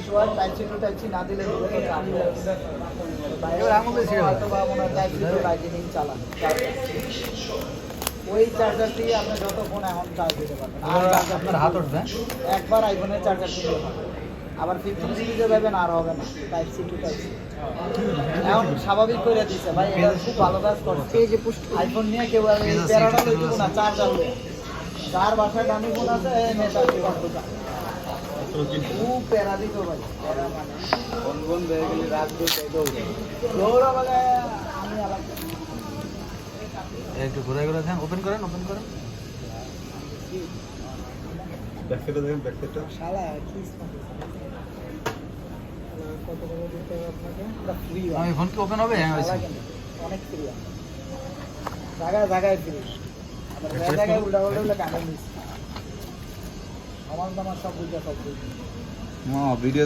হয় type C to type C না দিলে লাইটিনিং চালান ওই চার্জার দিয়ে আপনি যত ফোন এখন চার্জ দিতে পারবেন আপনার হাত উঠবে একবার আইফোনের চার্জার কিনতে পারবেন আবার 15 সিরিজে যাবেন আর হবে না type C to type C এখন স্বাভাবিক করে দিচ্ছে ভাই এটা খুব ভালো কাজ করছে এই যে আইফোন নিয়ে কেউ প্যারাটা লইতে না চার্জার লয়ে যার বাসায় দামি ফোন আছে নেতা খুব প্যারা দিত ভাই প্যারা মানে ফোন ফোন বেড়ে গেলে রাত দিয়ে দৌড়া বলে আমি আলাদা একটু ঘুরে ঘুরে দেন ওপেন করেন ব্যাকসাইডে দেখেন ব্যাকসাইডটা শালা কি কত করে দিতে হবে আপনাকে ফ্রি আমি ফোন কি ওপেন হবে হ্যাঁ হয়েছে অনেক ফ্রি জায়গায় জায়গায় ফ্রি আবার জায়গায় উল্টা উল্টা কানে মিস আমার সব বুঝা সব বুঝা ভিডিও